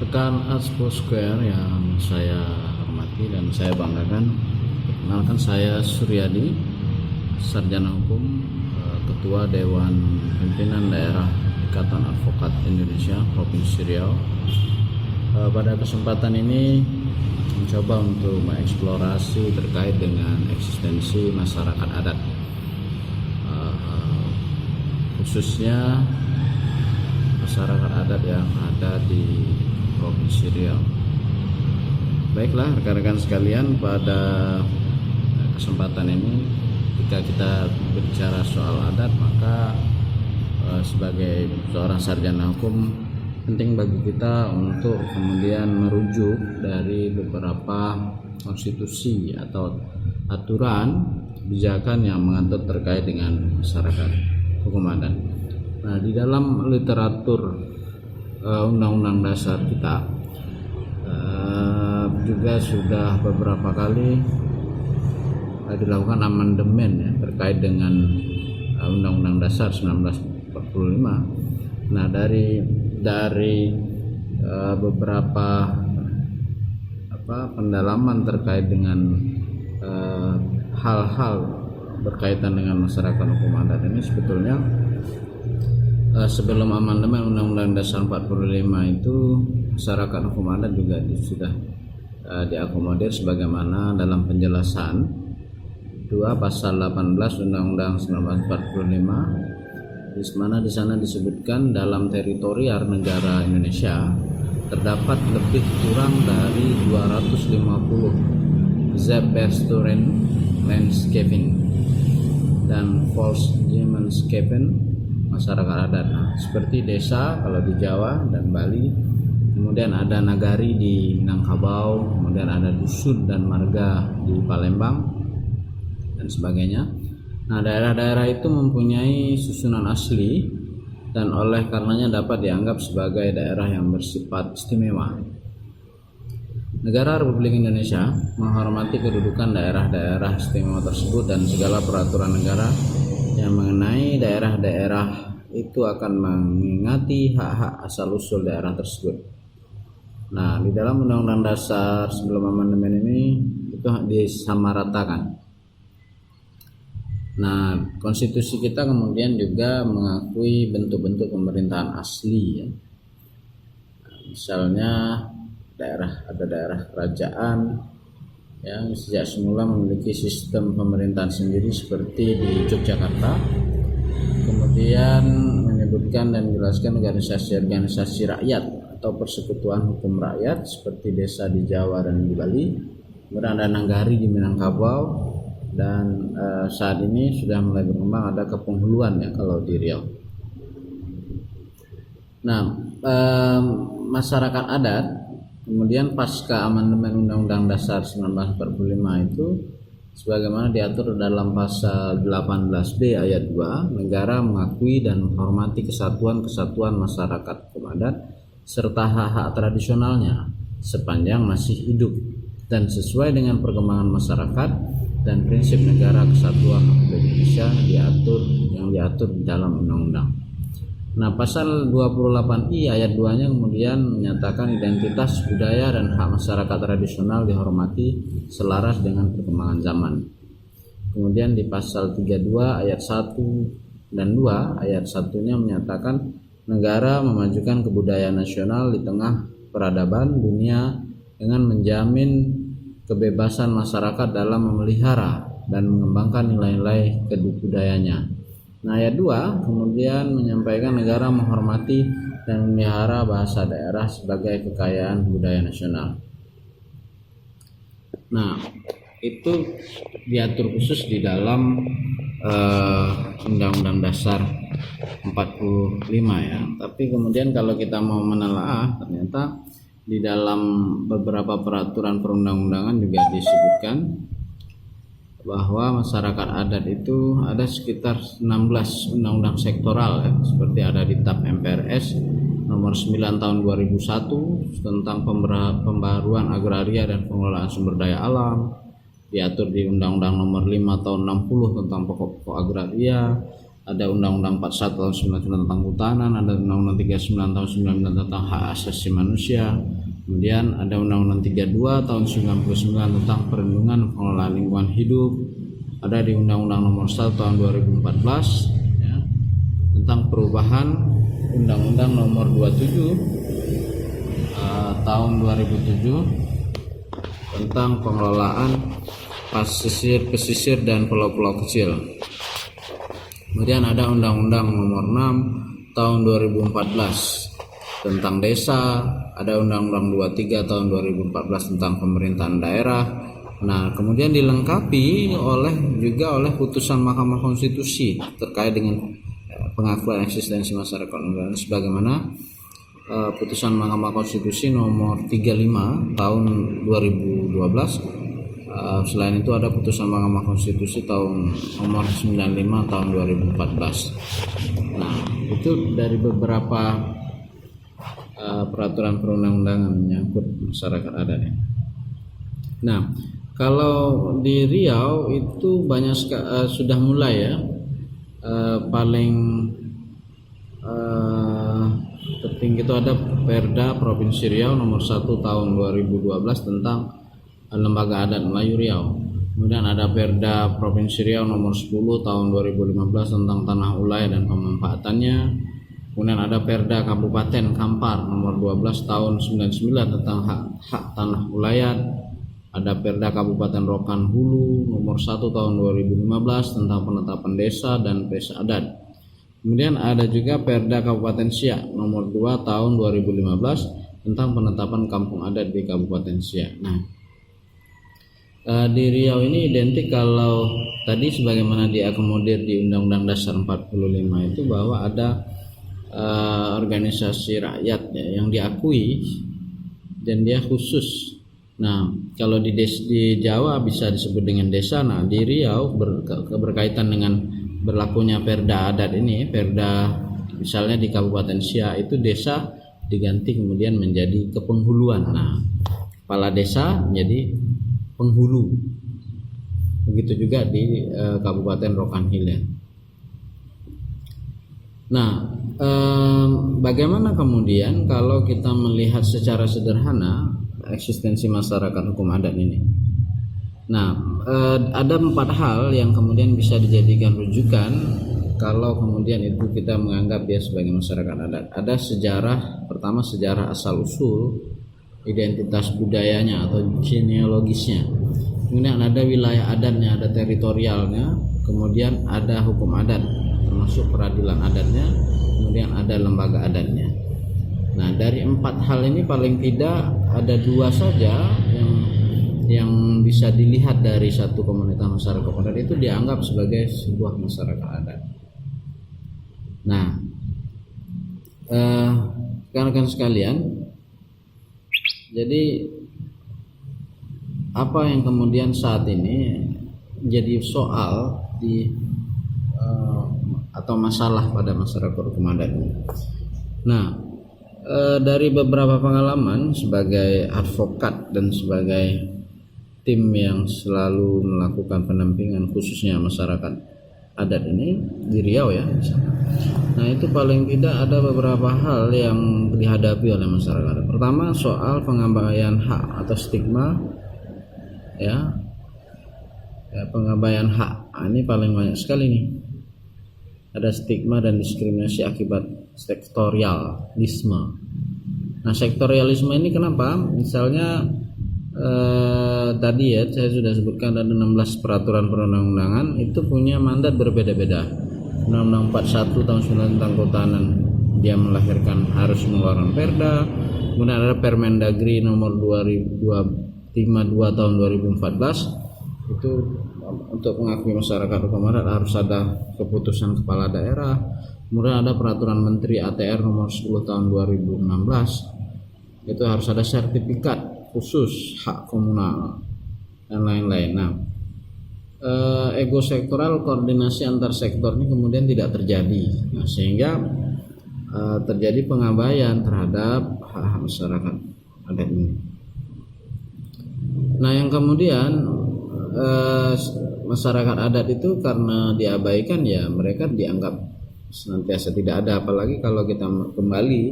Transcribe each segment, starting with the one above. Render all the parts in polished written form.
Rekan Aspo Square yang saya hormati dan saya banggakan, perkenalkan saya Suryadi, Sarjana Hukum, Ketua Dewan Pimpinan Daerah Ikatan Advokat Indonesia Provinsi Riau. Pada kesempatan ini mencoba untuk mengeksplorasi terkait dengan eksistensi masyarakat adat, khususnya masyarakat adat yang ada di Provinsi Riau. Baiklah rekan-rekan sekalian, pada kesempatan ini jika kita berbicara soal adat, maka sebagai seorang sarjana hukum penting bagi kita untuk kemudian merujuk dari beberapa konstitusi atau aturan kebijakan yang mengatur terkait dengan masyarakat hukum adat. Nah, di dalam literatur Undang-Undang Dasar kita juga sudah beberapa kali dilakukan amandemen ya, terkait dengan Undang-Undang Dasar 1945. Nah, dari beberapa pendalaman terkait dengan hal-hal berkaitan dengan masyarakat hukum adat ini, sebetulnya sebelum amandemen Undang-Undang Dasar 45 itu masyarakat hukum adat juga sudah diakomodir sebagaimana dalam penjelasan 2 pasal 18 Undang-Undang 1945, di mana di sana disebutkan dalam teritorial negara Indonesia terdapat lebih kurang dari 250 Zeitbesturian landscaping dan Volksgemeinschappen masyarakat adat. Nah, seperti desa kalau di Jawa dan Bali, kemudian ada nagari di Minangkabau, kemudian ada dusun dan marga di Palembang dan sebagainya. Nah, daerah-daerah itu mempunyai susunan asli dan oleh karenanya dapat dianggap sebagai daerah yang bersifat istimewa. Negara Republik Indonesia menghormati kedudukan daerah-daerah istimewa tersebut dan segala peraturan negara yang mengenai daerah-daerah itu akan mengingati hak-hak asal-usul daerah tersebut. Nah, di dalam Undang-Undang Dasar sebelum amandemen ini itu disamaratakan. Nah, konstitusi kita kemudian juga mengakui bentuk-bentuk pemerintahan asli ya. Misalnya ada daerah kerajaan yang sejak semula memiliki sistem pemerintahan sendiri seperti di Yogyakarta. Kemudian menyebutkan dan menjelaskan organisasi-organisasi rakyat atau persekutuan hukum rakyat seperti desa di Jawa dan di Bali. Kemudian ada nagari di Minangkabau, dan saat ini sudah mulai berkembang ada kepenghuluan ya kalau di Riau. Nah, masyarakat adat kemudian pasca amandemen Undang-Undang Dasar 1945 itu sebagaimana diatur dalam pasal 18B ayat 2, negara mengakui dan menghormati kesatuan-kesatuan masyarakat hukum adat serta hak-hak tradisionalnya sepanjang masih hidup dan sesuai dengan perkembangan masyarakat dan prinsip negara kesatuan Republik Indonesia yang diatur di dalam undang-undang. Nah, pasal 28I ayat 2-nya kemudian menyatakan identitas budaya dan hak masyarakat tradisional dihormati selaras dengan perkembangan zaman. Kemudian di pasal 32 ayat 1 dan 2 ayat 1-nya menyatakan negara memajukan kebudayaan nasional di tengah peradaban dunia dengan menjamin kebebasan masyarakat dalam memelihara dan mengembangkan nilai-nilai kebudayaannya. Nah, ayat 2 kemudian menyampaikan negara menghormati dan memelihara bahasa daerah sebagai kekayaan budaya nasional. Nah, itu diatur khusus di dalam Undang-Undang Dasar 45 ya. Tapi kemudian kalau kita mau menelaah, ternyata di dalam beberapa peraturan perundang-undangan juga disebutkan bahwa masyarakat adat itu ada sekitar 16 undang-undang sektoral ya, seperti ada di TAP MPRS nomor 9 tahun 2001 tentang pembaruan agraria dan pengelolaan sumber daya alam, diatur di Undang-Undang nomor 5 tahun 60 tentang pokok-pokok agraria, ada Undang-Undang 41 tahun 99 tentang kehutanan, ada Undang-Undang 39 tahun 99 tentang hak asasi manusia, Kemudian ada Undang-Undang 32 tahun 99 tentang perlindungan pengelolaan lingkungan hidup. Ada di Undang-Undang Nomor 1 tahun 2014 ya, tentang perubahan Undang-Undang Nomor 27 tahun 2007 tentang pengelolaan pesisir dan pulau-pulau kecil. Kemudian ada Undang-Undang Nomor 6 tahun 2014 tentang desa, ada Undang-Undang 23 tahun 2014 tentang pemerintahan daerah. Nah, kemudian dilengkapi juga oleh putusan Mahkamah Konstitusi terkait dengan pengakuan eksistensi masyarakat Undang-Undang sebagaimana putusan Mahkamah Konstitusi nomor 35 tahun 2012. Selain itu ada putusan Mahkamah Konstitusi tahun nomor 95 tahun 2014. Nah, itu dari beberapa peraturan perundang-undangan menyangkut masyarakat adat ya. Nah, kalau di Riau itu banyak sudah mulai ya, paling tertinggi itu ada Perda Provinsi Riau nomor 1 tahun 2012 tentang Lembaga Adat Melayu Riau. Kemudian ada Perda Provinsi Riau nomor 10 tahun 2015 tentang tanah ulayat dan pemanfaatannya. Kemudian ada Perda Kabupaten Kampar nomor 12 tahun 99 tentang hak tanah ulayat. Ada Perda Kabupaten Rokan Hulu nomor 1 tahun 2015 tentang penetapan desa dan desa adat. Kemudian ada juga Perda Kabupaten Siak nomor 2 tahun 2015 tentang penetapan kampung adat di Kabupaten Siak. Nah, di Riau ini identik kalau tadi sebagaimana diakomodir di Undang-Undang Dasar 45 itu bahwa ada organisasi rakyat ya, yang diakui dan dia khusus. Nah, kalau di Jawa bisa disebut dengan desa. Nah, di Riau berkaitan dengan berlakunya Perda adat ini, Perda misalnya di Kabupaten Siak itu desa diganti kemudian menjadi kepenghuluan. Nah, kepala desa menjadi penghulu. Begitu juga di Kabupaten Rokan Hilir. Nah, bagaimana kemudian kalau kita melihat secara sederhana eksistensi masyarakat hukum adat ini? Nah, ada 4 hal yang kemudian bisa dijadikan rujukan kalau kemudian itu kita menganggap dia sebagai masyarakat adat. Ada sejarah, pertama sejarah asal usul, identitas budayanya atau genealogisnya. Kemudian ada wilayah adatnya, ada teritorialnya, kemudian ada hukum adat termasuk peradilan adatnya, kemudian ada lembaga adatnya. Nah, dari 4 hal ini paling tidak ada 2 saja yang bisa dilihat dari satu komunitas masyarakat adat itu dianggap sebagai sebuah masyarakat adat. Nah, rekan-rekan sekalian, jadi apa yang kemudian saat ini jadi soal atau masalah pada masyarakat hukum adat ini. Nah, dari beberapa pengalaman sebagai advokat dan sebagai tim yang selalu melakukan pendampingan khususnya masyarakat adat ini di Riau ya. Nah, itu paling tidak ada beberapa hal yang dihadapi oleh masyarakat. Pertama, soal pengabaian hak atau stigma ya, pengabaian hak. Ini paling banyak sekali nih. Ada stigma dan diskriminasi akibat sektorialisme. Nah, sektorialisme ini kenapa? Misalnya tadi ya saya sudah sebutkan ada 16 peraturan perundang-undangan itu punya mandat berbeda-beda. Undang-Undang 41 tahun 9 tentang kehutanan dia melahirkan harus mengeluarkan perda. Kemudian ada Permendagri nomor 252 tahun 2014 itu untuk mengakui masyarakat hukum adat harus ada keputusan kepala daerah. Kemudian ada peraturan Menteri ATR nomor 10 tahun 2016 itu harus ada sertifikat khusus hak komunal dan lain-lain. Nah, ego sektoral, koordinasi antar sektor ini kemudian tidak terjadi. Nah, sehingga terjadi pengabaian terhadap hak masyarakat adat ini. Nah, yang kemudian masyarakat adat itu karena diabaikan ya mereka dianggap senantiasa tidak ada, apalagi kalau kita kembali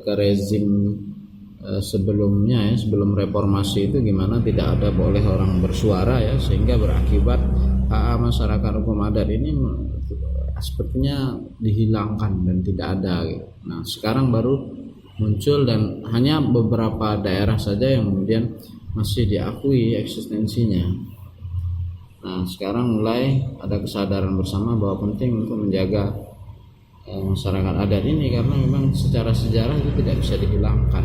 ke rezim sebelumnya ya, sebelum reformasi itu gimana tidak ada boleh orang bersuara ya, sehingga berakibat hak masyarakat hukum adat ini sepertinya dihilangkan dan tidak ada gitu. Nah sekarang baru muncul dan hanya beberapa daerah saja yang kemudian masih diakui eksistensinya. Nah sekarang mulai ada kesadaran bersama bahwa penting untuk menjaga masyarakat adat ini karena memang secara sejarah itu tidak bisa dihilangkan.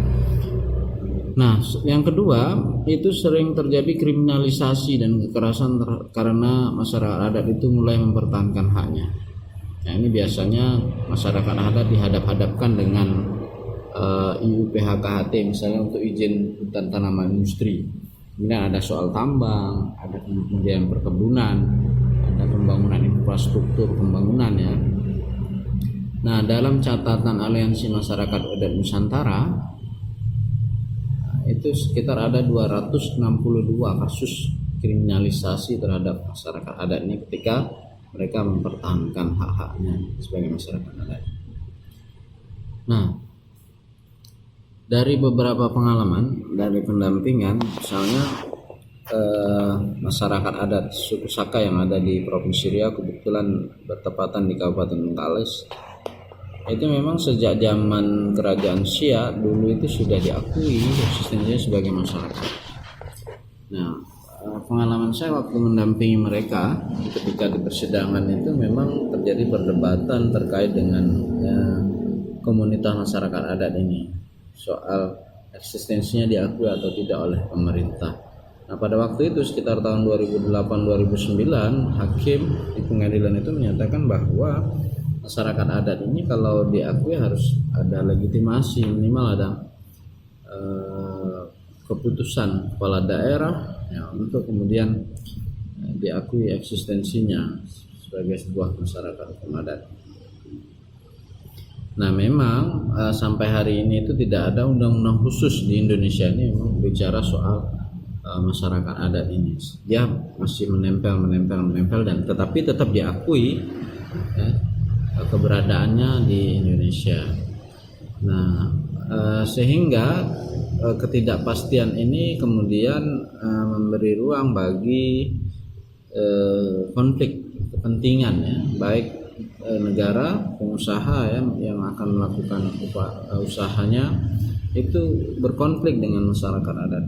Nah yang kedua itu sering terjadi kriminalisasi dan kekerasan karena masyarakat adat itu mulai mempertahankan haknya. Nah ini biasanya masyarakat adat dihadap-hadapkan dengan IUPHKHT misalnya untuk izin hutan tanaman industri. Kemudian ada soal tambang, ada kemudian perkebunan, ada pembangunan infrastruktur pembangunan ya. Nah dalam catatan Aliansi Masyarakat Adat Nusantara itu sekitar ada 262 kasus kriminalisasi terhadap masyarakat adat ini ketika mereka mempertahankan hak-haknya sebagai masyarakat adat. Nah dari beberapa pengalaman dari pendampingan, misalnya masyarakat adat suku Saka yang ada di Provinsi Riau kebetulan bertepatan di Kabupaten Bengkalis, itu memang sejak zaman kerajaan Siak dulu itu sudah diakui eksistensinya sebagai masyarakat. Nah pengalaman saya waktu mendampingi mereka ketika di persidangan itu memang terjadi perdebatan terkait dengan komunitas masyarakat adat ini, soal eksistensinya diakui atau tidak oleh pemerintah. Nah pada waktu itu sekitar tahun 2008-2009 hakim di pengadilan itu menyatakan bahwa masyarakat adat ini kalau diakui harus ada legitimasi, minimal ada keputusan kepala daerah ya, untuk kemudian diakui eksistensinya sebagai sebuah masyarakat hukum adat. Nah memang sampai hari ini itu tidak ada undang-undang khusus di Indonesia ini memang bicara soal masyarakat adat ini. Dia masih menempel dan tetapi tetap diakui ya, keberadaannya di Indonesia. Nah sehingga ketidakpastian ini kemudian memberi ruang bagi konflik kepentingan ya, baik negara, pengusaha yang akan melakukan usahanya itu berkonflik dengan masyarakat adat.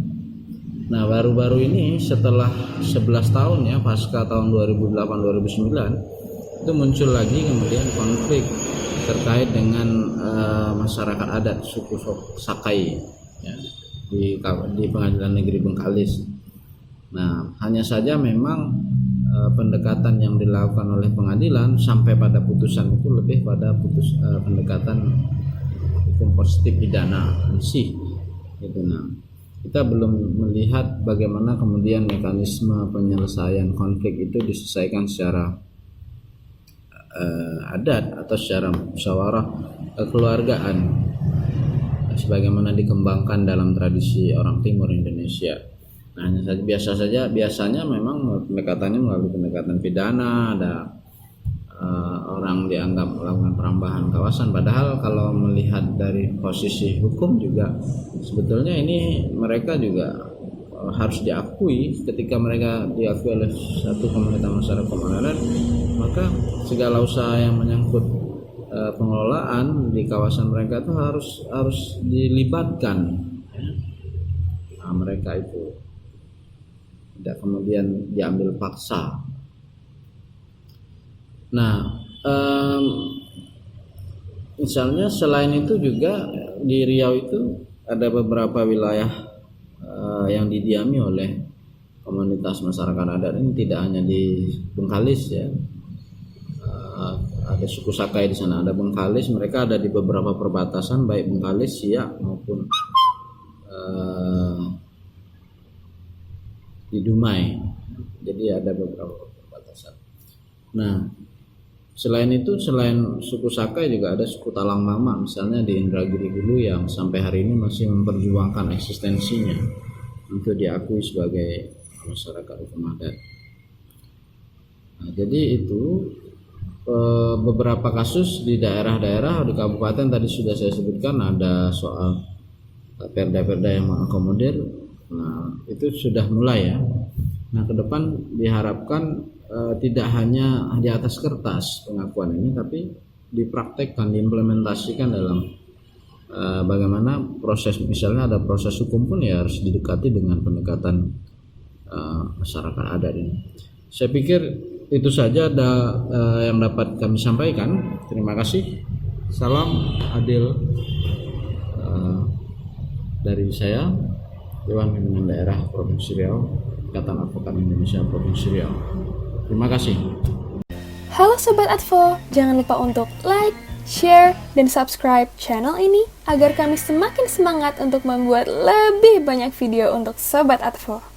Nah baru-baru ini setelah 11 tahun ya pasca tahun 2008-2009 itu muncul lagi kemudian konflik terkait dengan masyarakat adat suku Sakai ya, di Pengadilan Negeri Bengkalis. Nah hanya saja memang pendekatan yang dilakukan oleh pengadilan sampai pada putusan itu lebih pada pendekatan hukum positif pidana ansih gitu. Nah kita belum melihat bagaimana kemudian mekanisme penyelesaian konflik itu diselesaikan secara adat atau secara musyawarah kekeluargaan sebagaimana dikembangkan dalam tradisi orang Timur Indonesia. Nah, biasanya memang pendekatannya melalui pendekatan pidana, ada orang dianggap melakukan perambahan kawasan. Padahal kalau melihat dari posisi hukum juga sebetulnya ini mereka juga harus diakui. Ketika mereka diakui oleh satu komunitas masyarakat adat, maka segala usaha yang menyangkut pengelolaan di kawasan mereka itu harus dilibatkan. Nah, mereka itu tidak kemudian diambil paksa. Nah, misalnya selain itu juga di Riau itu ada beberapa wilayah yang didiami oleh komunitas masyarakat adat ini, tidak hanya di Bengkalis ya. Ada suku Sakai di sana, ada Bengkalis, mereka ada di beberapa perbatasan baik Bengkalis, Siak maupun di Dumai. Jadi ada beberapa perbatasan. Nah, selain itu, selain suku Sakai juga ada suku Talang Mama misalnya di Indragiri Hulu yang sampai hari ini masih memperjuangkan eksistensinya untuk diakui sebagai masyarakat hukum adat. Nah, jadi itu beberapa kasus di daerah-daerah di kabupaten tadi sudah saya sebutkan, ada soal perda-perda yang mengakomodir. Nah, itu sudah mulai ya. Nah, ke depan diharapkan tidak hanya di atas kertas pengakuan ini, tapi dipraktekkan, diimplementasikan dalam bagaimana proses, misalnya ada proses hukum pun ya harus didekati dengan pendekatan masyarakat adat ini. Saya pikir itu saja yang dapat kami sampaikan. Terima kasih. Salam adil dari saya, Dewan Pimpinan Daerah Provinsi Riau, Ikatan Advokat Indonesia Provinsi Riau. Terima kasih. Halo Sobat Advo, jangan lupa untuk like, share, dan subscribe channel ini agar kami semakin semangat untuk membuat lebih banyak video untuk Sobat Advo.